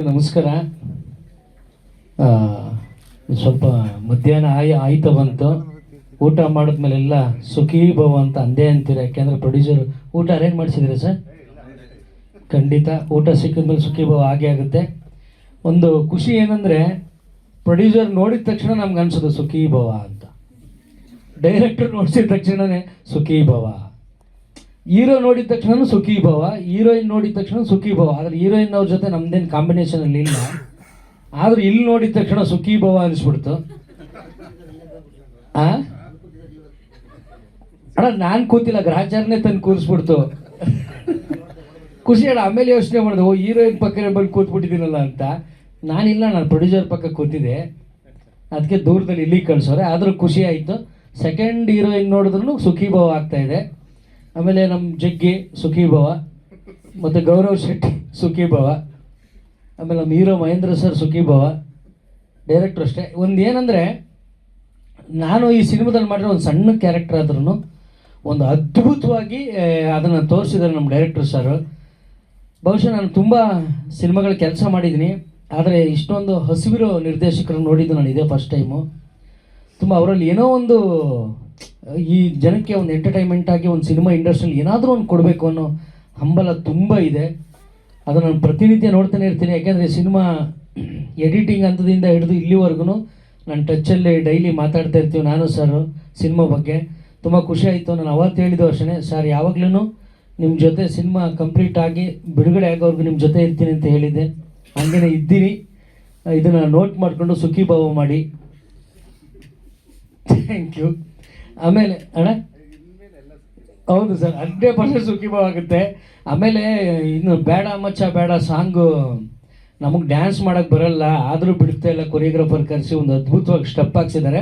ನಮಸ್ಕಾರ. ಸ್ವಲ್ಪ ಮಧ್ಯಾಹ್ನ ಆಯ್ತಾ ಬಂತು. ಊಟ ಮಾಡಿದ್ಮೇಲೆಲ್ಲ ಸುಖೀ ಭವ ಅಂತ ಅಂದೇ ಅಂತೀರ, ಯಾಕೆಂದರೆ ಪ್ರೊಡ್ಯೂಸರ್ ಊಟ ಅರೇಂಜ್ ಮಾಡಿಸಿದ್ರೆ ಸರ್. ಖಂಡಿತ ಊಟ ಸಿಕ್ಕಿದ್ಮೇಲೆ ಸುಖೀ ಭವ ಆಗೇ ಆಗುತ್ತೆ. ಒಂದು ಖುಷಿ ಏನಂದರೆ ಪ್ರೊಡ್ಯೂಸರ್ ನೋಡಿದ ತಕ್ಷಣ ನಮ್ಗೆ ಅನ್ಸೋದು ಸುಖೀ ಭವ ಅಂತ, ಡೈರೆಕ್ಟರ್ ನೋಡಿಸಿದ ತಕ್ಷಣವೇ ಸುಖೀ ಭವ, ಹೀರೋ ನೋಡಿದ ತಕ್ಷಣ ಸುಖೀ ಭವ, ಹೀರೋಯಿನ್ ನೋಡಿದ ತಕ್ಷಣ ಸುಖೀ ಭವ. ಆದರೆ ಹೀರೋಯಿನ್ ಅವ್ರ ಜೊತೆ ನಮ್ದೇನು ಕಾಂಬಿನೇಷನಲ್ಲಿ ಇಲ್ಲ, ಆದರೂ ಇಲ್ಲಿ ನೋಡಿದ ತಕ್ಷಣ ಸುಖೀ ಭವ ಅನಿಸ್ಬಿಡ್ತು. ಅಣ್ಣ ನಾನು ಕೂತಿಲ್ಲ, ಗ್ರಾಚಾರನೇ ತಂದು ಕೂರಿಸ್ಬಿಡ್ತು. ಖುಷಿ ಅಣ್ಣ. ಆಮೇಲೆ ಯೋಚನೆ ಮಾಡಿದೆ, ಓ ಹೀರೋಯಿನ್ ಪಕ್ಕನೇ ಬಂದು ಕೂತ್ಬಿಟ್ಟಿದ್ದೀನಲ್ಲ ಅಂತ. ನಾನಿಲ್ಲ, ನಾನು ಪ್ರೊಡ್ಯೂಸರ್ ಪಕ್ಕ ಕೂತಿದ್ದೆ, ಅದಕ್ಕೆ ದೂರದಲ್ಲಿ ಇಲ್ಲಿಗೆ ಕಳಿಸೋರೆ. ಆದರೂ ಖುಷಿ ಆಯಿತು. ಸೆಕೆಂಡ್ ಹೀರೋಯಿನ್ ನೋಡಿದ್ರೂ ಸುಖೀ ಭವ ಆಗ್ತಾಯಿದೆ. ಆಮೇಲೆ ನಮ್ಮ ಜಗ್ಗಿ ಸುಖೀ ಭವ, ಮತ್ತು ಗೌರವ್ ಶೆಟ್ಟಿ ಸುಖೀ ಭವ, ಆಮೇಲೆ ನಮ್ಮ ಹೀರೋ ಮಹೇಂದ್ರ ಸರ್ ಸುಖೀ ಭವ, ಡೈರೆಕ್ಟ್ರು ಅಷ್ಟೇ. ಒಂದು ಏನಂದರೆ, ನಾನು ಈ ಸಿನಿಮಾದಲ್ಲಿ ಮಾಡಿರೋ ಒಂದು ಸಣ್ಣ ಕ್ಯಾರೆಕ್ಟರ್ ಆದ್ರೂ ಒಂದು ಅದ್ಭುತವಾಗಿ ಅದನ್ನು ತೋರಿಸಿದ್ದಾರೆ ನಮ್ಮ ಡೈರೆಕ್ಟ್ರು ಸರ್. ಬಹುಶಃ ನಾನು ತುಂಬ ಸಿನಿಮಾಗಳ ಕೆಲಸ ಮಾಡಿದ್ದೀನಿ, ಆದರೆ ಇಷ್ಟೊಂದು ಹಸಿವಿರೋ ನಿರ್ದೇಶಕರು ನೋಡಿದ್ದು ನಾನು ಇದೇ ಫಸ್ಟ್ ಟೈಮು. ತುಂಬ ಅವರಲ್ಲಿ ಏನೋ ಒಂದು ಈ ಜನಕ್ಕೆ ಒಂದು ಎಂಟರ್ಟೈನ್ಮೆಂಟ್ ಆಗಿ ಒಂದು ಸಿನಿಮಾ ಇಂಡಸ್ಟ್ರಿಯಲ್ಲಿ ಏನಾದರೂ ಒಂದು ಕೊಡಬೇಕು ಅನ್ನೋ ಹಂಬಲ ತುಂಬ ಇದೆ. ಅದು ನಾನು ಪ್ರತಿನಿತ್ಯ ನೋಡ್ತಾನೆ ಇರ್ತೀನಿ. ಯಾಕೆಂದರೆ ಸಿನಿಮಾ ಎಡಿಟಿಂಗ್ ಹಂತದಿಂದ ಹಿಡಿದು ಇಲ್ಲಿವರೆಗೂ ನಾನು ಟಚ್ಚಲ್ಲಿ ಡೈಲಿ ಮಾತಾಡ್ತಾ ಇರ್ತೀವಿ ನಾನು ಸರ್ ಸಿನಿಮಾ ಬಗ್ಗೆ. ತುಂಬ ಖುಷಿ ಆಯಿತು. ನಾನು ಅವತ್ತು ಹೇಳಿದ್ದು ಅಷ್ಟೇ, ಸರ್ ಯಾವಾಗಲೂ ನಿಮ್ಮ ಜೊತೆ ಸಿನಿಮಾ ಕಂಪ್ಲೀಟ್ ಆಗಿ ಬಿಡುಗಡೆ ಆಗೋವರೆಗೂ ನಿಮ್ಮ ಜೊತೆ ಇರ್ತೀನಿ ಅಂತ ಹೇಳಿದ್ದೆ. ಹಂಗೇ ಇದ್ದೀನಿ. ಇದನ್ನು ನೋಟ್ ಮಾಡಿಕೊಂಡು ಸುಖೀ ಭವ ಮಾಡಿ. Thank you. ಆಮೇಲೆ ಅಣ್ಣ, ಹೌದು ಸರ್, 100% ಸುಖೀ ಭವ ಆಗುತ್ತೆ. ಆಮೇಲೆ ಇನ್ನು ಬೇಡ ಮಚ್ಚ ಬೇಡ ಸಾಂಗು ನಮಗೆ ಡ್ಯಾನ್ಸ್ ಮಾಡೋಕ್ಕೆ ಬರಲ್ಲ, ಆದರೂ ಬಿಡ್ತಾ ಇಲ್ಲ. ಕೊರಿಯೋಗ್ರಾಫರ್ ಕರೆಸಿ ಒಂದು ಅದ್ಭುತವಾಗಿ ಸ್ಟೆಪ್ ಹಾಕ್ಸಿದ್ದಾರೆ.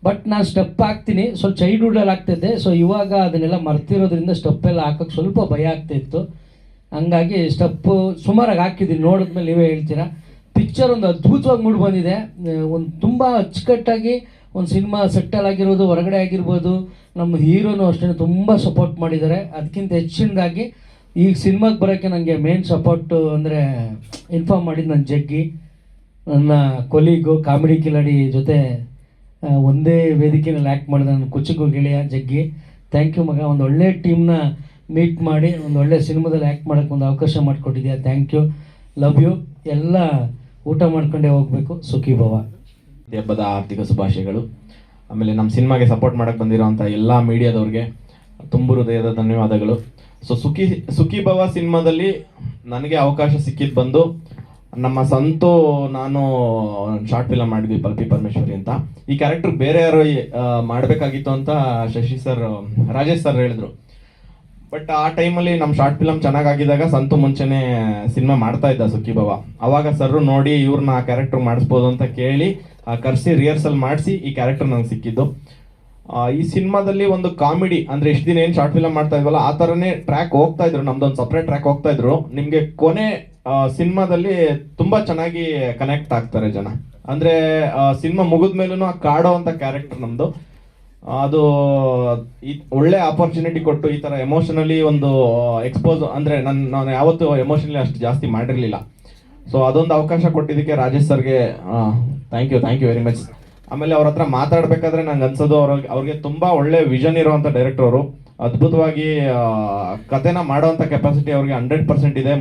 ಬಟ್ ನಾನು ಸ್ಟೆಪ್ ಹಾಕ್ತೀನಿ, ಸ್ವಲ್ಪ ಚೈಲ್ಡ್ಹುಡ್ಡಲ್ಲಿ ಆಗ್ತಿದ್ದೆ. ಸೊ ಇವಾಗ ಅದನ್ನೆಲ್ಲ ಮರ್ತಿರೋದ್ರಿಂದ ಸ್ಟೆಪ್ಪೆಲ್ಲ ಹಾಕೋಕ್ಕೆ ಸ್ವಲ್ಪ ಭಯ ಆಗ್ತಾಯಿತ್ತು. ಹಂಗಾಗಿ ಸ್ಟೆಪ್ಪು ಸುಮಾರಾಗಿ ಹಾಕಿದ್ದೀನಿ. ನೋಡಿದ್ಮೇಲೆ ನೀವೇ ಹೇಳ್ತೀರಾ. ಪಿಕ್ಚರ್ ಒಂದು ಅದ್ಭುತವಾಗಿ ಮೂಡಿ ಬಂದಿದೆ. ಒಂದು ತುಂಬ ಅಚ್ಚುಕಟ್ಟಾಗಿ ಒಂದು ಸಿನಿಮಾ ಸೆಟ್ಟಲ್ ಆಗಿರ್ಬೋದು, ಹೊರಗಡೆ ಆಗಿರ್ಬೋದು, ನಮ್ಮ ಹೀರೋನು ಅಷ್ಟೇ ತುಂಬ ಸಪೋರ್ಟ್ ಮಾಡಿದ್ದಾರೆ. ಅದಕ್ಕಿಂತ ಹೆಚ್ಚಿನದಾಗಿ ಈಗ ಸಿನಿಮಾಗೆ ಬರೋಕ್ಕೆ ನನಗೆ ಮೇನ್ ಸಪೋರ್ಟು ಅಂದರೆ ಇನ್ಫಾರ್ಮ್ ಮಾಡಿದ್ದು ನನ್ನ ಜಗ್ಗಿ, ನನ್ನ ಕೊಲೀಗು, ಕಾಮಿಡಿ ಕಿಲಾಡಿ ಜೊತೆ ಒಂದೇ ವೇದಿಕೆಯಲ್ಲಿ ಆ್ಯಕ್ಟ್ ಮಾಡಿದ ನನ್ನ ಕುಚುಕು ಗೆಳೆಯ ಜಗ್ಗಿ. ಥ್ಯಾಂಕ್ ಯು ಮಗ. ಒಂದು ಒಳ್ಳೆ ಟೀಮ್ನ ಮೀಟ್ ಮಾಡಿ ಒಂದು ಒಳ್ಳೆ ಸಿನಿಮಾದಲ್ಲಿ ಆ್ಯಕ್ಟ್ ಮಾಡೋಕ್ಕೆ ಒಂದು ಅವಕಾಶ ಮಾಡಿಕೊಟ್ಟಿದ್ಯಾ. Thank you, love you. ಎಲ್ಲ ಊಟ ಮಾಡ್ಕೊಂಡೇ ಹೋಗಬೇಕು. ಸುಖೀ ಭವ. ಹಬ್ಬದ ಆರ್ಥಿಕ ಶುಭಾಶಯಗಳು. ಆಮೇಲೆ ನಮ್ಮ ಸಿನಿಮಾಗೆ ಸಪೋರ್ಟ್ ಮಾಡಕ್ಕೆ ಬಂದಿರೋಂಥ ಎಲ್ಲ ಮೀಡಿಯಾದವ್ರಿಗೆ ತುಂಬ ಹೃದಯದ ಧನ್ಯವಾದಗಳು. ಸೊ ಸುಖೀ ಭವ ಸಿನಿಮಾದಲ್ಲಿ ನನಗೆ ಅವಕಾಶ ಸಿಕ್ಕಿದ್ದು ಬಂದು ನಮ್ಮ ಸಂತು ನಾನು ಶಾರ್ಟ್ ಫಿಲಮ್ ಮಾಡಿದ್ವಿ, ಪಲ್ಪಿ ಪರಮೇಶ್ವರಿ ಅಂತ. ಈ ಕ್ಯಾರೆಕ್ಟರ್ ಬೇರೆ ಯಾರು ಮಾಡಬೇಕಾಗಿತ್ತು ಅಂತ ಶಶಿ ಸರ್, ರಾಜೇಶ್ ಸರ್ ಹೇಳಿದ್ರು. ಬಟ್ ಆ ಟೈಮಲ್ಲಿ ನಮ್ಮ ಶಾರ್ಟ್ ಫಿಲಮ್ ಚೆನ್ನಾಗಿದ್ದಾಗ ಸಂತು ಮುಂಚೆನೇ ಸಿನಿಮಾ ಮಾಡ್ತಾ ಇದ್ದ ಸುಖೀ ಭವ. ಅವಾಗ ಸರ್ ನೋಡಿ ಇವ್ರನ್ನ ಆ ಕ್ಯಾರೆಕ್ಟರ್ ಮಾಡಿಸ್ಬೋದು ಅಂತ ಕೇಳಿ ಕರೆಸಿ ರಿಹರ್ಸಲ್ ಮಾಡಿಸಿ ಈ ಕ್ಯಾರೆಕ್ಟರ್ ನಂಗೆ ಸಿಕ್ಕಿದ್ದು. ಈ ಸಿನಿಮಾದಲ್ಲಿ ಒಂದು ಕಾಮಿಡಿ ಅಂದರೆ ಇಷ್ಟು ದಿನ ಏನು ಶಾರ್ಟ್ ಫಿಲಮ್ ಮಾಡ್ತಾ ಇದ್ವಲ್ಲ ಆ ಥರನೇ ಟ್ರ್ಯಾಕ್ ಹೋಗ್ತಾ ಇದ್ರು, ನಮ್ದೊಂದು ಸಪ್ರೇಟ್ ಟ್ರ್ಯಾಕ್ ಹೋಗ್ತಾ ಇದ್ರು. ನಿಮಗೆ ಕೊನೆ ಸಿನಿಮಾದಲ್ಲಿ ತುಂಬ ಚೆನ್ನಾಗಿ ಕನೆಕ್ಟ್ ಆಗ್ತಾರೆ ಜನ. ಅಂದರೆ ಸಿನಿಮಾ ಮುಗಿದ ಮೇಲೂ ಆ ಕಾಡೋ ಅಂತ ಕ್ಯಾರೆಕ್ಟರ್ ನಮ್ಮದು. ಅದು ಒಳ್ಳೆ ಆಪರ್ಚುನಿಟಿ ಕೊಟ್ಟು ಈ ಥರ ಎಮೋಷನಲಿ ಒಂದು ಎಕ್ಸ್ಪೋಸ್, ಅಂದರೆ ನಾನು ಯಾವತ್ತೂ ಎಮೋಷನಲಿ ಅಷ್ಟು ಜಾಸ್ತಿ ಮಾಡಿರಲಿಲ್ಲ. ಸೊ ಅದೊಂದು ಅವಕಾಶ ಕೊಟ್ಟಿದ್ದಕ್ಕೆ ರಾಜೇಶ್ ಸರ್ಗೆ ಥ್ಯಾಂಕ್ ಯು ವೆರಿ ಮಚ್. ಆಮೇಲೆ ಅವ್ರ ಹತ್ರ ಮಾತಾಡಬೇಕಾದ್ರೆ ನಂಗೆ ಅನ್ಸೋದು ಅವ್ರಿಗೆ ತುಂಬ ಒಳ್ಳೆ ವಿಷನ್ ಇರೋವಂಥ ಡೈರೆಕ್ಟರ್ ಅವರು. ಅದ್ಭುತವಾಗಿ ಕತೆನ ಮಾಡೋವಂಥ ಕೆಪಾಸಿಟಿ ಅವ್ರಿಗೆ 100% ಇದೆ.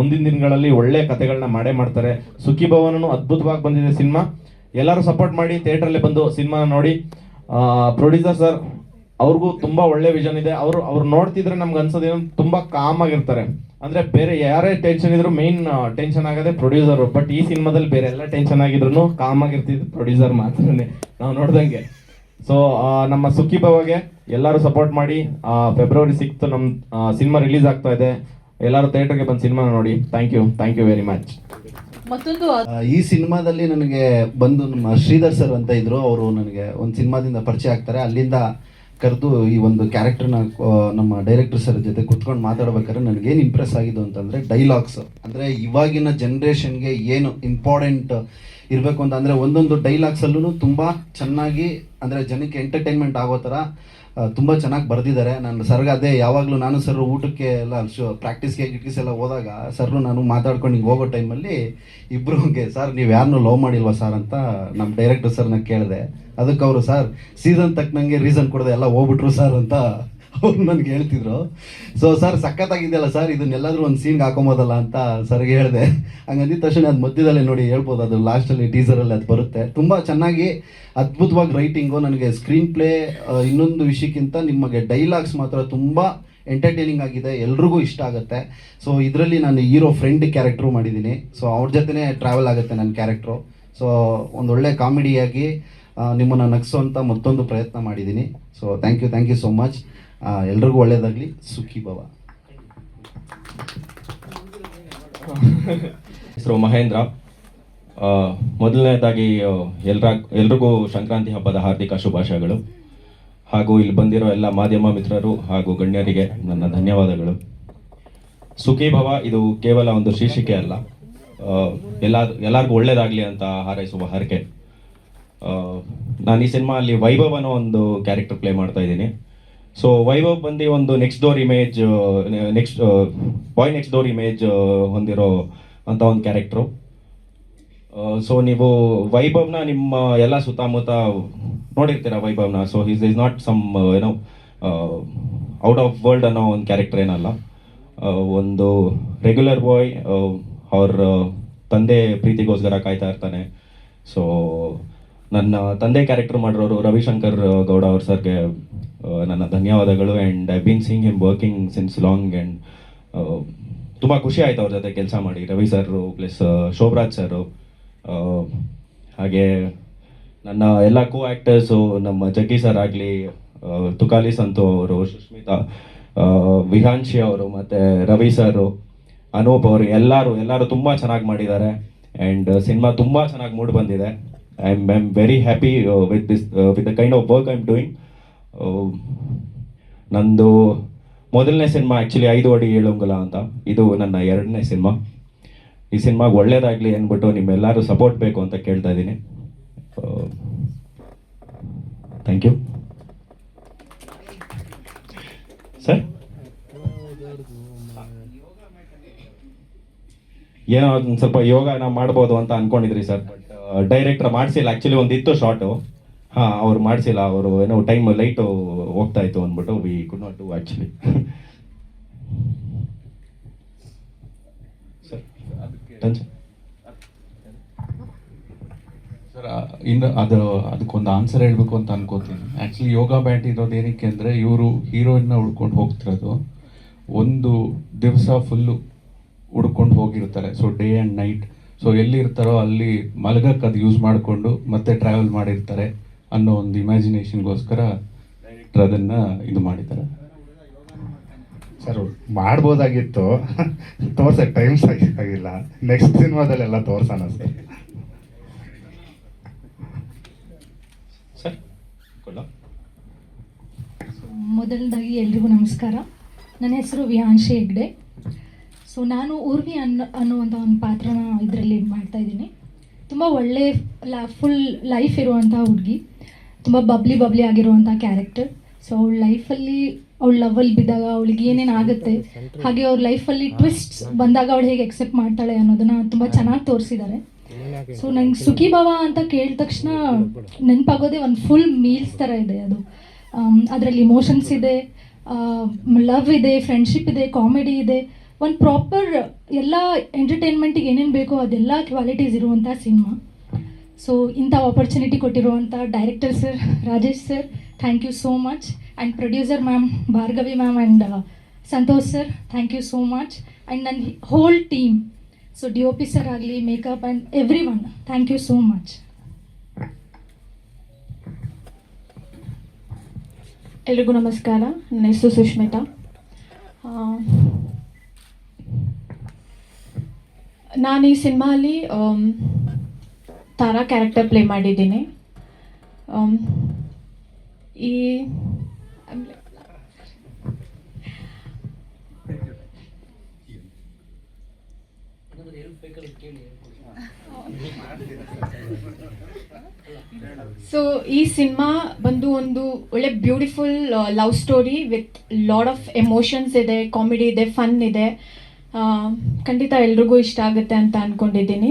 ಮುಂದಿನ ದಿನಗಳಲ್ಲಿ ಒಳ್ಳೆ ಕತೆಗಳನ್ನ ಮಾಡೇ ಮಾಡ್ತಾರೆ. ಸುಖೀ ಭವನೂ ಅದ್ಭುತವಾಗಿ ಬಂದಿದೆ ಸಿನಿಮಾ. ಎಲ್ಲರೂ ಸಪೋರ್ಟ್ ಮಾಡಿ ಥಿಯೇಟ್ರಲ್ಲಿ ಬಂದು ಸಿನಿಮಾ ನೋಡಿ. ಪ್ರೊಡ್ಯೂಸರ್ ಸರ್ ಅವ್ರಿಗೂ ತುಂಬ ಒಳ್ಳೆ ವಿಷನ್ ಇದೆ. ಅವ್ರು ನೋಡ್ತಿದ್ರೆ ನಮ್ಗೆ ಅನ್ಸೋದೇನು ತುಂಬ ಕಾಮ್ ಆಗಿರ್ತಾರೆ. ಅಂದರೆ ಬೇರೆ ಯಾರೇ ಟೆನ್ಷನ್ ಇದ್ರು ಮೇನ್ ಟೆನ್ಷನ್ ಆಗೋದೇ ಪ್ರೊಡ್ಯೂಸರು. ಬಟ್ ಈ ಸಿನಿಮಾದಲ್ಲಿ ಬೇರೆ ಎಲ್ಲ ಟೆನ್ಷನ್ ಆಗಿದ್ರು ಕಾಮ್ ಆಗಿರ್ತಿದ್ದು ಪ್ರೊಡ್ಯೂಸರ್ ಮಾತ್ರನೇ ನಾವು ನೋಡ್ದಂಗೆ. ಸೊ ನಮ್ಮ ಸುಖೀ ಭವಗೆ ಎಲ್ಲರೂ ಸಪೋರ್ಟ್ ಮಾಡಿ. ಫೆಬ್ರವರಿ 6 ನಮ್ಮ ಸಿನಿಮಾ ರಿಲೀಸ್ ಆಗ್ತಾ ಇದೆ. ಎಲ್ಲರೂ ಥಿಯೇಟರ್ಗೆ ಬಂದು ಸಿನಿಮಾ ನೋಡಿ. Thank you very much. ಮತ್ತೊಂದು ಈ ಸಿನಿಮಾದಲ್ಲಿ ನನಗೆ ಬಂದು ನಮ್ಮ ಶ್ರೀಧರ್ ಸರ್ ಅಂತ ಇದ್ರು. ಅವರು ನನಗೆ ಒಂದು ಸಿನಿಮಾದಿಂದ ಪರಿಚಯ ಆಗ್ತಾರೆ. ಅಲ್ಲಿಂದ ಕರೆದು ಈ ಒಂದು ಕ್ಯಾರೆಕ್ಟರ್ನ ನಮ್ಮ ಡೈರೆಕ್ಟರ್ ಸರ್ ಜೊತೆ ಕುತ್ಕೊಂಡು ಮಾತಾಡ್ಬೇಕಾದ್ರೆ ನನಗೇನು ಇಂಪ್ರೆಸ್ ಆಗಿದ್ದು ಅಂತಂದರೆ ಡೈಲಾಗ್ಸ್. ಅಂದರೆ ಇವಾಗಿನ ಜನ್ರೇಷನ್ಗೆ ಏನು ಇಂಪಾರ್ಟೆಂಟ್ ಇರಬೇಕು ಅಂತ ಅಂದರೆ ಒಂದೊಂದು ಡೈಲಾಗ್ಸಲ್ಲೂ ತುಂಬ ಚೆನ್ನಾಗಿ ಅಂದರೆ ಜನಕ್ಕೆ ಎಂಟರ್ಟೈನ್ಮೆಂಟ್ ಆಗೋ ಥರ ತುಂಬ ಚೆನ್ನಾಗಿ ಬರೆದಿದ್ದಾರೆ. ನಾನು ಸರ್ಗೆ ಅದೇ ಯಾವಾಗಲೂ ನಾನು ಸರ್ ಊಟಕ್ಕೆ ಎಲ್ಲ ಪ್ರಾಕ್ಟೀಸ್ಗೆ ಗಿಟ್ಕೀಸ್ ಎಲ್ಲ ಹೋದಾಗ ಸರ್ರು ನಾನು ಮಾತಾಡ್ಕೊಂಡು ಹಿಂಗೆ ಹೋಗೋ ಟೈಮಲ್ಲಿ ಇಬ್ಬರು ಹಂಗೆ ಸರ್ ನೀವು ಯಾರನ್ನೂ ಲವ್ ಮಾಡಿಲ್ವಾ ಸರ್ ಅಂತ ನಮ್ಮ ಡೈರೆಕ್ಟರ್ ಸರ್ನ ಕೇಳಿದೆ. ಅದಕ್ಕೆ ಅವರು ಸರ್ ಸೀಸನ್ ತಕ್ಕನಂಗೆ ರೀಸನ್ ಕೊಡದೆ ಎಲ್ಲ ಹೋಗ್ಬಿಟ್ರು ಸರ್ ಅಂತ ಅವ್ರು ನನಗೆ ಹೇಳ್ತಿದ್ರು. ಸೊ ಸರ್ ಸಖತ್ತಾಗಿದೆಯಲ್ಲ ಸರ್, ಇದನ್ನೆಲ್ಲಾದ್ರೂ ಒಂದು ಸೀನ್ಗೆ ಹಾಕೊಬೋದಲ್ಲ ಅಂತ ಸರ್ಗೆ ಹೇಳಿದೆ. ಹಂಗಂದಿದ ತಕ್ಷಣ ಅದು ಮಧ್ಯದಲ್ಲೇ ನೋಡಿ ಹೇಳ್ಬೋದು, ಅದು ಲಾಸ್ಟಲ್ಲಿ ಟೀಸರಲ್ಲಿ ಅದು ಬರುತ್ತೆ. ತುಂಬ ಚೆನ್ನಾಗಿ ಅದ್ಭುತವಾಗಿ ರೈಟಿಂಗು. ನನಗೆ ಸ್ಕ್ರೀನ್ ಪ್ಲೇ ಇನ್ನೊಂದು ವಿಷಯಕ್ಕಿಂತ ನಿಮಗೆ ಡೈಲಾಗ್ಸ್ ಮಾತ್ರ ತುಂಬ ಎಂಟರ್ಟೈನಿಂಗ್ ಆಗಿದೆ, ಎಲ್ರಿಗೂ ಇಷ್ಟ ಆಗುತ್ತೆ. ಸೊ ಇದರಲ್ಲಿ ನಾನು ಹೀರೋ ಫ್ರೆಂಡ್ ಕ್ಯಾರೆಕ್ಟ್ರು ಮಾಡಿದ್ದೀನಿ. ಸೊ ಅವ್ರ ಜೊತೆನೇ ಟ್ರಾವೆಲ್ ಆಗುತ್ತೆ ನನ್ನ ಕ್ಯಾರೆಕ್ಟ್ರು. ಸೊ ಒಂದೊಳ್ಳೆ ಕಾಮಿಡಿಯಾಗಿ ನಿಮ್ಮನ್ನು ನಗಿಸೋಂಥ ಮತ್ತೊಂದು ಪ್ರಯತ್ನ ಮಾಡಿದ್ದೀನಿ. So thank you so much. ಎಲ್ರಿಗೂ ಒಳ್ಳೆಯದಾಗಲಿ. ಸುಖಿ ಭವ. ಹೆಸರು ಮಹೇಂದ್ರ. ಮೊದಲನೇದಾಗಿ ಎಲ್ರಿಗೂ ಸಂಕ್ರಾಂತಿ ಹಬ್ಬದ ಹಾರ್ದಿಕ ಶುಭಾಶಯಗಳು. ಹಾಗೂ ಇಲ್ಲಿ ಬಂದಿರೋ ಎಲ್ಲ ಮಾಧ್ಯಮ ಮಿತ್ರರು ಹಾಗೂ ಗಣ್ಯರಿಗೆ ನನ್ನ ಧನ್ಯವಾದಗಳು. ಸುಖಿ ಭವ ಇದು ಕೇವಲ ಒಂದು ಶೀರ್ಷಿಕೆ ಅಲ್ಲ, ಎಲ್ಲರಿಗೂ ಒಳ್ಳೇದಾಗಲಿ ಅಂತ ಹಾರೈಸುವ ಹರಕೆ. ನಾನು ಈ ಸಿನಿಮಾ ಅಲ್ಲಿ ವೈಭವ್ ಅನ್ನೋ ಒಂದು ಕ್ಯಾರೆಕ್ಟರ್ ಪ್ಲೇ ಮಾಡ್ತಾ ಇದ್ದೀನಿ. ಸೊ ವೈಭವ್ ಬಂದು ಒಂದು ನೆಕ್ಸ್ಟ್ ಡೋರ್ ಇಮೇಜ್ ಹೊಂದಿರೋ ಅಂತ ಒಂದು ಕ್ಯಾರೆಕ್ಟ್ರು. ಸೊ ನೀವು ವೈಭವ್ನ ನಿಮ್ಮ ಎಲ್ಲ ಸುತ್ತಮುತ್ತ ನೋಡಿರ್ತೀರ ವೈಭವ್ನ. So is not some out of world ಅನ್ನೋ ಒಂದು ಕ್ಯಾರೆಕ್ಟರ್ ಏನಲ್ಲ. ಒಂದು ರೆಗ್ಯುಲರ್ ಬಾಯ್, ಅವ್ರ ತಂದೆ ಪ್ರೀತಿಗೋಸ್ಕರ ಕಾಯ್ತಾ ಇರ್ತಾನೆ. ಸೊ ನನ್ನ ತಂದೆ ಕ್ಯಾರೆಕ್ಟರ್ ಮಾಡಿರೋರು ರವಿಶಂಕರ್ ಗೌಡ ಅವ್ರ ಸರ್ಗೆ ನನ್ನ ಧನ್ಯವಾದಗಳು. And I been seeing him working since long. And ತುಂಬ ಖುಷಿ ಆಯ್ತು ಅವ್ರ ಜೊತೆ ಕೆಲಸ ಮಾಡಿ. ರವಿ ಸರು ಪ್ಲಸ್ ಶೋಭರಾಜ್ ಸರು, ಹಾಗೆ ನನ್ನ ಎಲ್ಲ ಕೋ ಆ್ಯಕ್ಟರ್ಸು, ನಮ್ಮ ಜಗ್ಗಿ ಸರ್ ಆಗಲಿ, ತುಕಾಲಿ ಸಂತು ಅವರು, ಸುಷ್ಮಿತಾ, ವಿಹಾಂಶಿ ಅವರು, ಮತ್ತು ರವಿ ಸರು, ಅನೂಪ್ ಅವರು, ಎಲ್ಲರೂ ತುಂಬ ಚೆನ್ನಾಗಿ ಮಾಡಿದ್ದಾರೆ. ಆ್ಯಂಡ್ ಸಿನಿಮಾ ತುಂಬ ಚೆನ್ನಾಗಿ ಮೂಡ್ ಬಂದಿದೆ. I am very happy with the kind of work I am doing. ನಂದು ಮೊದಲನೇ ಸಿನಿಮಾ ಆ್ಯಕ್ಚುಲಿ 5 ಅಡಿ 7 ಅಂಗುಲ ಅಂತ. ಇದು ನನ್ನ 2ನೇ ಸಿನಿಮಾ. ಈ ಸಿನಿಮಾಗೆ ಒಳ್ಳೇದಾಗಲಿ ಅಂದ್ಬಿಟ್ಟು ನಿಮ್ಮೆಲ್ಲರೂ ಸಪೋರ್ಟ್ ಬೇಕು ಅಂತ ಕೇಳ್ತಾ ಇದ್ದೀನಿ. Thank you sir. ಏನೋ ಒಂದು ಸ್ವಲ್ಪ ಯೋಗನ ಮಾಡ್ಬೋದು ಅಂತ ಅನ್ಕೊಂಡಿದ್ರಿ ಸರ್, ಬಟ್ ಡೈರೆಕ್ಟರ್ ಮಾಡಿಸಿಲ್ಲ. ಆ್ಯಕ್ಚುಲಿ ಒಂದಿತ್ತು ಶಾರ್ಟು, ಅವ್ರು ಮಾಡಿಸಿಲ್ಲ. ಅವರು ಏನೋ ಟೈಮ್ ಲೈಟು ಹೋಗ್ತಾ ಇತ್ತು ಅಂದ್ಬಿಟ್ಟು we could not do actually. Sir ಇನ್ನು ಅದಕ್ಕೊಂದು ಆನ್ಸರ್ ಹೇಳಬೇಕು ಅಂತ ಅನ್ಕೋತೀನಿ. ಆ್ಯಕ್ಚುಲಿ ಯೋಗ ಬ್ಯಾಂಡ್ ಇರೋದು ಏನಕ್ಕೆ ಅಂದರೆ ಇವರು ಹೀರೋಯಿನ್ನ ಹುಡ್ಕೊಂಡು ಹೋಗ್ತಿರೋದು ಒಂದು ದಿವಸ ಫುಲ್ಲು ಹುಡ್ಕೊಂಡು ಹೋಗಿರ್ತಾರೆ. So day and night. So ಎಲ್ಲಿರ್ತಾರೋ ಅಲ್ಲಿ ಮಲಗಕ್ಕೆ ಅದು ಯೂಸ್ ಮಾಡಿಕೊಂಡು ಮತ್ತೆ ಟ್ರಾವೆಲ್ ಮಾಡಿರ್ತಾರೆ ಅನ್ನೋ ಒಂದು ಇಮ್ಯಾಜಿನೇಷನ್ಗೋಸ್ಕರ ಡೈರೆಕ್ಟರ್ ಅದನ್ನು ಇದು ಮಾಡಿದ್ದಾರೆ. ಸರ್ ಮಾಡ್ಬೋದಾಗಿತ್ತು, ತೋರ್ಸಕ್ಕೆ ಟೈಮ್ ಆಗಿಲ್ಲ. ನೆಕ್ಸ್ಟ್ ಸಿನಿಮಾದಲ್ಲೆಲ್ಲ ತೋರ್ಸೋಣ ಸರ್. ಸರ್ ಕೊಡ. ಮೊದಲದಾಗಿ ಎಲ್ರಿಗೂ ನಮಸ್ಕಾರ. ನನ್ನ ಹೆಸರು ವಿಹಾಂಶಿ ಹೆಗ್ಡೆ. ಸೊ ನಾನು ಊರ್ವಿ ಅನ್ನುವಂಥ ಒಂದು ಪಾತ್ರನ ಇದರಲ್ಲಿ ಮಾಡ್ತಾಯಿದ್ದೀನಿ. ತುಂಬ ಒಳ್ಳೆ ಫುಲ್ ಲೈಫ್ ಇರುವಂಥ ಹುಡುಗಿ, ತುಂಬ ಬಬ್ಲಿ ಆಗಿರುವಂಥ ಕ್ಯಾರೆಕ್ಟರ್. ಸೊ ಅವಳ ಲೈಫಲ್ಲಿ ಅವಳು ಲವಲ್ಲಿ ಬಿದ್ದಾಗ ಅವಳಿಗೆ ಏನೇನು ಆಗುತ್ತೆ, ಹಾಗೆ ಅವ್ರ ಲೈಫಲ್ಲಿ ಟ್ವಿಸ್ಟ್ಸ್ ಬಂದಾಗ ಅವಳು ಹೇಗೆ ಎಕ್ಸೆಪ್ಟ್ ಮಾಡ್ತಾಳೆ ಅನ್ನೋದನ್ನು ತುಂಬ ಚೆನ್ನಾಗಿ ತೋರಿಸಿದ್ದಾರೆ. ಸೊ ನಂಗೆ ಸುಖಿ ಭವ ಅಂತ ಕೇಳಿದ ತಕ್ಷಣ ನೆನಪಾಗೋದೇ ಒಂದು ಫುಲ್ ಮೀಲ್ಸ್ ಥರ ಇದೆ ಅದು. ಅದರಲ್ಲಿ ಇಮೋಷನ್ಸ್ ಇದೆ, ಲವ್ ಇದೆ, ಫ್ರೆಂಡ್ಶಿಪ್ ಇದೆ, ಕಾಮಿಡಿ ಇದೆ, ಒಂದು ಪ್ರಾಪರ್ ಎಲ್ಲ ಎಂಟರ್ಟೈನ್ಮೆಂಟಿಗೆ ಏನೇನು ಬೇಕೋ ಅದೆಲ್ಲ ಕ್ವಾಲಿಟೀಸ್ ಇರುವಂಥ ಸಿನಿಮಾ. ಸೊ ಇಂಥ ಆಪರ್ಚುನಿಟಿ ಕೊಟ್ಟಿರುವಂಥ director sir Rajesh sir, thank you so much. And producer ma'am Bhargavi ma'am and Santhosh sir, thank you so much. And ನನ್ನ whole team, so DOP sir ಆಗಲಿ, makeup and everyone, thank you so much. ಎಲ್ರಿಗೂ ನಮಸ್ಕಾರ. ನನ್ನ ಹೆಸರು ಸುಷ್ಮಿತಾ. ನಾನು ಈ ಸಿನಿಮಾಲಿ ತಾರಾ character play ಮಾಡಿದ್ದೀನಿ. ಈ ಹೆಲ್ಪ್ ಬೇಕಾದ್ರೆ ಕೇಳಿ. ಸೊ ಈ ಸಿನಿಮಾ ಬಂದು ಒಂದು ಒಳ್ಳೆ beautiful love story with lot of emotions ಇದೆ, ಕಾಮಿಡಿ ಇದೆ, ಫನ್ ಇದೆ. ಖಂಡಿತ ಎಲ್ರಿಗೂ ಇಷ್ಟ ಆಗುತ್ತೆ ಅಂತ ಅಂದ್ಕೊಂಡಿದ್ದೀನಿ.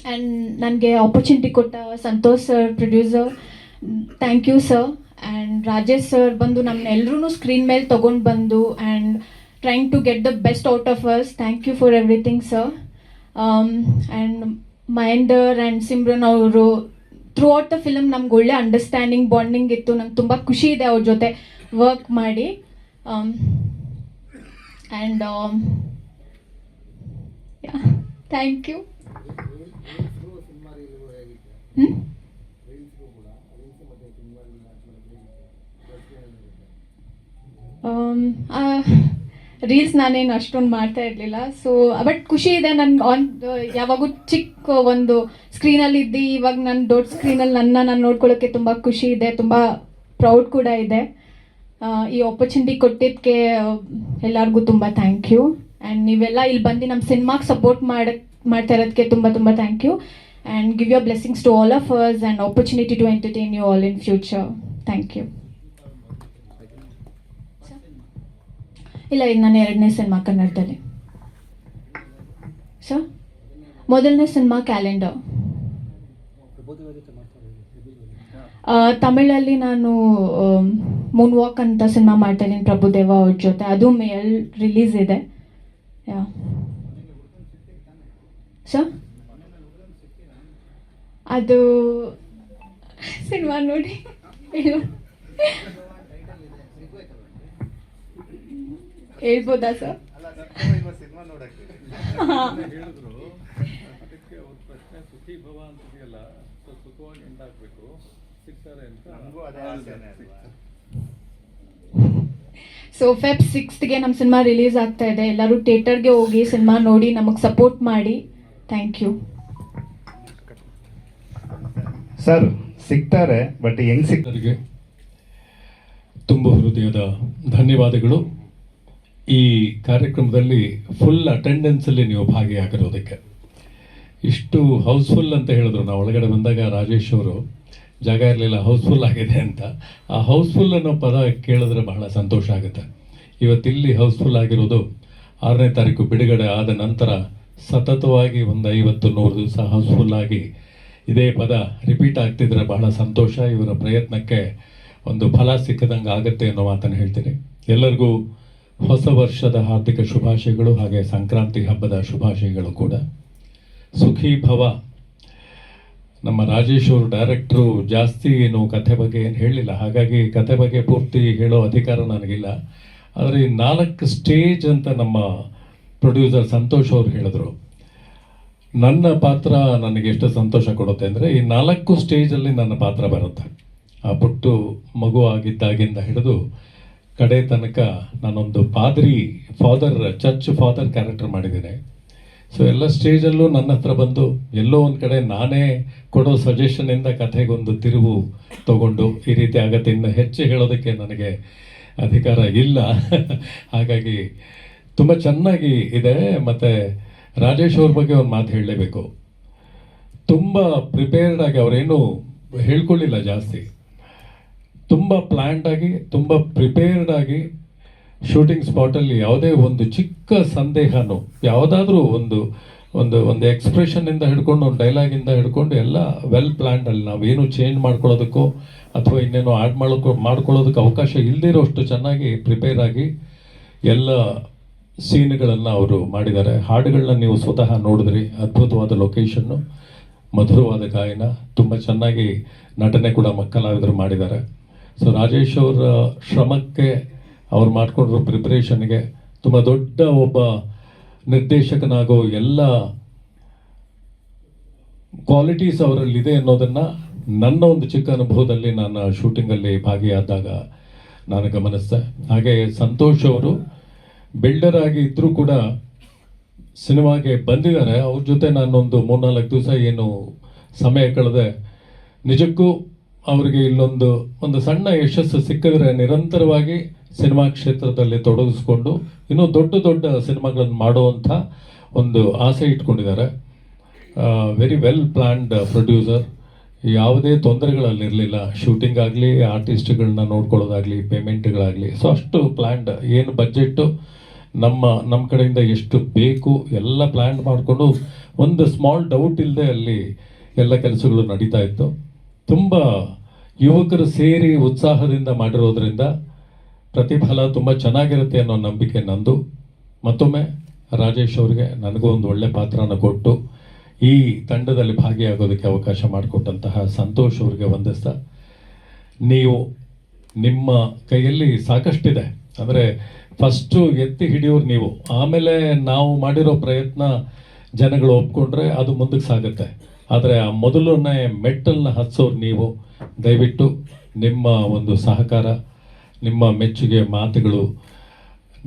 ಆ್ಯಂಡ್ ನನಗೆ ಆಪರ್ಚುನಿಟಿ ಕೊಟ್ಟ Santosh sir, producer, thank you sir. And Rajesh sir ಬಂದು ನಮ್ಮನ್ನೆಲ್ಲರೂ ಸ್ಕ್ರೀನ್ ಮೇಲೆ ತೊಗೊಂಡು ಬಂದು and trying to get the best out of us. Thank you for everything sir. And Mahendar and Simran ಅವರು ಥ್ರೂ ಔಟ್ ದ ಫಿಲಮ್ ನಮ್ಗೆ ಒಳ್ಳೆ ಅಂಡರ್ಸ್ಟ್ಯಾಂಡಿಂಗ್, ಬಾಂಡಿಂಗ್ ಇತ್ತು. ನಂಗೆ ತುಂಬ ಖುಷಿ ಇದೆ ಅವ್ರ ಜೊತೆ ವರ್ಕ್ ಮಾಡಿ. And thank you. ರೀಲ್ಸ್ ನಾನೇನು ಅಷ್ಟೊಂದು ಮಾಡ್ತಾ ಇರಲಿಲ್ಲ. ಸೊ ಬಟ್ ಖುಷಿ ಇದೆ ನನ್ಗೆ ಯಾವಾಗೂ ಚಿಕ್ಕ ಒಂದು ಸ್ಕ್ರೀನಲ್ಲಿ ಇದ್ದು ಇವಾಗ ನಾನು ದೊಡ್ಡ ಸ್ಕ್ರೀನಲ್ಲಿ ನಾನು ನೋಡ್ಕೊಳ್ಳೋಕ್ಕೆ ತುಂಬ ಖುಷಿ ಇದೆ, ತುಂಬ ಪ್ರೌಡ್ ಕೂಡ ಇದೆ. ಈ ಆಪರ್ಚುನಿಟಿ ಕೊಟ್ಟಿದ್ದಕ್ಕೆ ಎಲ್ಲರಿಗೂ ತುಂಬ ಥ್ಯಾಂಕ್ ಯು. ಆ್ಯಂಡ್ ನೀವೆಲ್ಲ ಇಲ್ಲಿ ಬಂದು ನಮ್ಮ ಸಿನಿಮಾಗೆ ಸಪೋರ್ಟ್ ಮಾಡ್ತಾ ಇರೋದಕ್ಕೆ ತುಂಬ ತುಂಬ thank you. And give your blessings to all of us and opportunity to entertain you all in future. Thank you. ಇಲ್ಲ, ಇದು ನನ್ನ 2ನೇ ಸಿನಿಮಾ ಕನ್ನಡದಲ್ಲಿ. ಸರ್, ಮೊದಲನೇ ಸಿನಿಮಾ ಕ್ಯಾಲೆಂಡರ್. ತಮಿಳಲ್ಲಿ ನಾನು ಮೂನ್ ವಾಕ್ ಅಂತ ಸಿನಿಮಾ ಮಾಡ್ತಾ ಇದ್ದೀನಿ ಪ್ರಭುದೇವ ಅವ್ರ ಜೊತೆ. ಅದು ಮೇಲ್ ರಿಲೀಸ್ ಇದೆ. ಸರ್, ಅದು ಸಿನಿಮಾ ನೋಡಿ ಹೇಳ್ಬೋದಾ ಸರ್? ಸೊ ಫೆಬ್ 6ಗೆ ನಮ್ಮ ಸಿನಿಮಾ ರಿಲೀಸ್ ಆಗ್ತಾ ಇದೆ. ಎಲ್ಲರೂ ಥಿಯೇಟರ್ಗೆ ಹೋಗಿ ಸಿನಿಮಾ ನೋಡಿ ನಮಗೆ ಸಪೋರ್ಟ್ ಮಾಡಿ. Thank you sir. ಸಿಗ್ತಾರೆ, ಬಟ್ ಹೆಂಗ್ ಸಿಗ್ತಾರೆ? ತುಂಬ ಹೃದಯದ ಧನ್ಯವಾದಗಳು. ಈ ಕಾರ್ಯಕ್ರಮದಲ್ಲಿ ಫುಲ್ ಅಟೆಂಡೆನ್ಸಲ್ಲಿ ನೀವು ಭಾಗಿಯಾಗಿರೋದಕ್ಕೆ. ಇಷ್ಟು ಹೌಸ್ಫುಲ್ ಅಂತ ಹೇಳಿದ್ರು. ನಾವು ಒಳಗಡೆ ಬಂದಾಗ ರಾಜೇಶ್ ಅವರು ಜಾಗ ಇರಲಿಲ್ಲ, ಹೌಸ್ಫುಲ್ ಆಗಿದೆ ಅಂತ. ಆ ಹೌಸ್ಫುಲ್ ಅನ್ನೋ ಪದ ಕೇಳಿದ್ರೆ ಬಹಳ ಸಂತೋಷ ಆಗುತ್ತೆ. ಇವತ್ತಿಲ್ಲಿ ಹೌಸ್ಫುಲ್ ಆಗಿರೋದು 6ನೇ ತಾರೀಕು ಬಿಡುಗಡೆ ಆದ ನಂತರ ಸತತವಾಗಿ ಒಂದು 50-100 ದಿವಸ ಹೌಸ್ಫುಲ್ ಆಗಿ ಇದೇ ಪದ ರಿಪೀಟ್ ಆಗ್ತಿದ್ರೆ ಬಹಳ ಸಂತೋಷ. ಇವರ ಪ್ರಯತ್ನಕ್ಕೆ ಒಂದು ಫಲ ಸಿಕ್ಕದಂಗೆ ಆಗುತ್ತೆ ಅನ್ನೋ ಮಾತನ್ನು ಹೇಳ್ತೀನಿ. ಎಲ್ಲರಿಗೂ ಹೊಸ ವರ್ಷದ ಹಾರ್ದಿಕ ಶುಭಾಶಯಗಳು, ಹಾಗೆ ಸಂಕ್ರಾಂತಿ ಹಬ್ಬದ ಶುಭಾಶಯಗಳು ಕೂಡ. ಸುಖಿ ಭವ. ನಮ್ಮ ರಾಜೇಶ್ ಅವರು ಡೈರೆಕ್ಟ್ರು ಜಾಸ್ತಿ ಏನು ಕಥೆ ಬಗ್ಗೆ ಏನು ಹೇಳಿಲ್ಲ, ಹಾಗಾಗಿ ಕಥೆ ಬಗ್ಗೆ ಪೂರ್ತಿ ಹೇಳೋ ಅಧಿಕಾರ ನನಗಿಲ್ಲ. ಆದರೆ ಈ 4 ಸ್ಟೇಜ್ ಅಂತ ನಮ್ಮ ಪ್ರೊಡ್ಯೂಸರ್ ಸಂತೋಷ್ ಅವರು ಹೇಳಿದ್ರು. ನನ್ನ ಪಾತ್ರ ನನಗೆ ಎಷ್ಟು ಸಂತೋಷ ಕೊಡುತ್ತೆ ಅಂದರೆ, ಈ 4 ಸ್ಟೇಜಲ್ಲಿ ನನ್ನ ಪಾತ್ರ ಬರುತ್ತೆ. ಆ ಪುಟ್ಟು ಮಗು ಆಗಿದ್ದಾಗಿಂದ ಹಿಡಿದು ಕಡೆ ತನಕ ನಾನೊಂದು ಚರ್ಚ್ ಫಾದರ್ ಕ್ಯಾರೆಕ್ಟರ್ ಮಾಡಿದ್ದೇನೆ. ಸೊ ಎಲ್ಲ ಸ್ಟೇಜಲ್ಲೂ ನನ್ನ ಹತ್ರ ಬಂದು ಎಲ್ಲೋ ಒಂದು ಕಡೆ ನಾನೇ ಕೊಡೋ ಸಜೆಷನಿಂದ ಕಥೆಗೊಂದು ತಿರುವು ತಗೊಂಡು ಈ ರೀತಿ ಆಗತ್ತೆ. ಇನ್ನು ಹೆಚ್ಚು ಹೇಳೋದಕ್ಕೆ ನನಗೆ ಅಧಿಕಾರ ಇಲ್ಲ. ಹಾಗಾಗಿ ತುಂಬ ಚೆನ್ನಾಗಿ ಇದೆ. ಮತ್ತು ರಾಜೇಶ್ ಅವ್ರ ಬಗ್ಗೆ ಒಂದು ಮಾತು ಹೇಳಲೇಬೇಕು. ತುಂಬ ಪ್ರಿಪೇರ್ಡ್ ಆಗಿ, ಅವರೇನು ಹೇಳ್ಕೊಳ್ಳಿಲ್ಲ ಜಾಸ್ತಿ, ತುಂಬ ಪ್ಲ್ಯಾನ್ಡ್ ಆಗಿ, ತುಂಬ ಪ್ರಿಪೇರ್ಡ್ ಆಗಿ ಶೂಟಿಂಗ್ ಸ್ಪಾಟಲ್ಲಿ ಯಾವುದೇ ಒಂದು ಚಿಕ್ಕ ಸಂದೇಹನೂ, ಯಾವುದಾದ್ರೂ ಒಂದು ಎಕ್ಸ್ಪ್ರೆಷನ್ನಿಂದ ಹಿಡ್ಕೊಂಡು, ಒಂದು ಡೈಲಾಗಿಂದ ಹಿಡ್ಕೊಂಡು ಎಲ್ಲ ವೆಲ್ ಪ್ಲ್ಯಾನ್ಡಲ್ಲಿ, ನಾವೇನು ಚೇಂಜ್ ಮಾಡ್ಕೊಳ್ಳೋದಕ್ಕೋ ಅಥವಾ ಇನ್ನೇನೋ ಆ್ಯಡ್ ಮಾಡ್ಕೊಳ್ಳೋದಕ್ಕೆ ಅವಕಾಶ ಇಲ್ಲದಿರೋಷ್ಟು ಚೆನ್ನಾಗಿ ಪ್ರಿಪೇರ್ ಆಗಿ ಎಲ್ಲ ಸೀನ್ಗಳನ್ನು ಅವರು ಮಾಡಿದ್ದಾರೆ. ಹಾಡುಗಳನ್ನ ನೀವು ಸ್ವತಃ ನೋಡಿದ್ರಿ. ಅದ್ಭುತವಾದ ಲೊಕೇಶನ್ನು, ಮಧುರವಾದ ಗಾಯನ, ತುಂಬ ಚೆನ್ನಾಗಿ ನಟನೆ ಕೂಡ ಕಲಾವಿದರು ಮಾಡಿದ್ದಾರೆ. ಸೊ ರಾಜೇಶ್ ಅವರ ಶ್ರಮಕ್ಕೆ, ಅವ್ರು ಮಾಡಿಕೊಂಡಿರೋ ಪ್ರಿಪ್ರೇಷನ್ಗೆ, ತುಂಬ ದೊಡ್ಡ ಒಬ್ಬ ನಿರ್ದೇಶಕನಾಗೋ ಎಲ್ಲ ಕ್ವಾಲಿಟೀಸ್ ಅವರಲ್ಲಿದೆ ಅನ್ನೋದನ್ನು ನನ್ನ ಒಂದು ಚಿಕ್ಕ ಅನುಭವದಲ್ಲಿ ನಾನು ಶೂಟಿಂಗಲ್ಲಿ ಭಾಗಿಯಾದಾಗ ನಾನು ಗಮನಿಸಿದೆ. ಹಾಗೆ ಸಂತೋಷ್ ಅವರು ಬಿಲ್ಡರ್ ಆಗಿ ಇದ್ದರೂ ಕೂಡ ಸಿನಿಮಾಗೆ ಬಂದಿದ್ದಾರೆ. ಅವ್ರ ಜೊತೆ ನಾನೊಂದು 3-4 ದಿವಸ ಏನು ಸಮಯ ಕಳೆದೆ. ನಿಜಕ್ಕೂ ಅವರಿಗೆ ಇಲ್ಲೊಂದು ಸಣ್ಣ ಯಶಸ್ಸು ಸಿಕ್ಕಿದ್ರೆ ನಿರಂತರವಾಗಿ ಸಿನಿಮಾ ಕ್ಷೇತ್ರದಲ್ಲಿ ತೊಡಗಿಸ್ಕೊಂಡು ಇನ್ನೂ ದೊಡ್ಡ ಸಿನಿಮಾಗಳನ್ನು ಮಾಡುವಂಥ ಒಂದು ಆಸೆ ಇಟ್ಕೊಂಡಿದ್ದಾರೆ. Very well planned producer. ಯಾವುದೇ ತೊಂದರೆಗಳಲ್ಲಿರಲಿಲ್ಲ. ಶೂಟಿಂಗ್ ಆಗಲಿ, ಆರ್ಟಿಸ್ಟ್ಗಳನ್ನ ನೋಡ್ಕೊಳ್ಳೋದಾಗಲಿ, ಪೇಮೆಂಟ್ಗಳಾಗಲಿ. ಸೊ ಅಷ್ಟು ಪ್ಲ್ಯಾನ್ಡ್. ಏನು ಬಜೆಟ್ಟು ನಮ್ಮ ಕಡೆಯಿಂದ ಎಷ್ಟು ಬೇಕು ಎಲ್ಲ ಪ್ಲ್ಯಾನ್ ಮಾಡಿಕೊಂಡು ಒಂದು ಸ್ಮಾಲ್ ಡೌಟ್ ಇಲ್ಲದೆ ಅಲ್ಲಿ ಎಲ್ಲ ಕೆಲಸಗಳು ನಡೀತಾ ಇತ್ತು. ತುಂಬ ಯುವಕರು ಸೇರಿ ಉತ್ಸಾಹದಿಂದ ಮಾಡಿರೋದ್ರಿಂದ ಪ್ರತಿಫಲ ತುಂಬ ಚೆನ್ನಾಗಿರುತ್ತೆ ಅನ್ನೋ ನಂಬಿಕೆ ನಂದು. ಮತ್ತೊಮ್ಮೆ ರಾಜೇಶ್ ಅವ್ರಿಗೆ ನನಗೂ ಒಂದು ಒಳ್ಳೆ ಪಾತ್ರನ ಕೊಟ್ಟು ಈ ತಂಡದಲ್ಲಿ ಭಾಗಿಯಾಗೋದಕ್ಕೆ ಅವಕಾಶ ಮಾಡಿಕೊಟ್ಟಂತಹ ಸಂತೋಷ್ ಅವ್ರಿಗೆ ವಂದಿಸ್ತಾ, ನೀವು ನಿಮ್ಮ ಕೈಯಲ್ಲಿ ಸಾಕಷ್ಟಿದೆ. ಅಂದರೆ ಫಸ್ಟು ಎತ್ತಿ ಹಿಡಿಯೋರು ನೀವು, ಆಮೇಲೆ ನಾವು ಮಾಡಿರೋ ಪ್ರಯತ್ನ ಜನಗಳು ಒಪ್ಕೊಂಡ್ರೆ ಅದು ಮುಂದಕ್ಕೆ ಸಾಗುತ್ತೆ. ಆದರೆ ಆ ಮೊದಲನೇ ಮೆಟ್ಟಲನ್ನ ಹತ್ಸೋರು ನೀವು. ದಯವಿಟ್ಟು ನಿಮ್ಮ ಒಂದು ಸಹಕಾರ, ನಿಮ್ಮ ಮೆಚ್ಚುಗೆ ಮಾತುಗಳು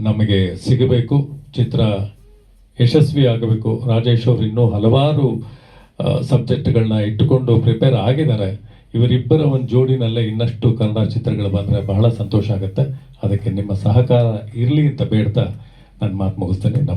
ನಮಗೆ ಸಿಗಬೇಕು. ಚಿತ್ರ ಯಶಸ್ವಿ ಆಗಬೇಕು. ರಾಜೇಶ್ ಅವರು ಇನ್ನೂ ಹಲವಾರು ಸಬ್ಜೆಕ್ಟ್ಗಳನ್ನ ಇಟ್ಟುಕೊಂಡು ಪ್ರಿಪೇರ್ ಆಗಿದ್ದಾರೆ. ಇವರಿಬ್ಬರ ಒಂದು ಜೋಡಿನಲ್ಲೇ ಇನ್ನಷ್ಟು ಕನ್ನಡ ಚಿತ್ರಗಳು ಬಂದರೆ ಬಹಳ ಸಂತೋಷ ಆಗುತ್ತೆ. ಅದಕ್ಕೆ ನಿಮ್ಮ ಸಹಕಾರ ಇರಲಿ ಅಂತ ಬೇಡ್ತಾ ನನ್ನ ಮಾತು ಮುಗಿಸ್ತೇನೆ.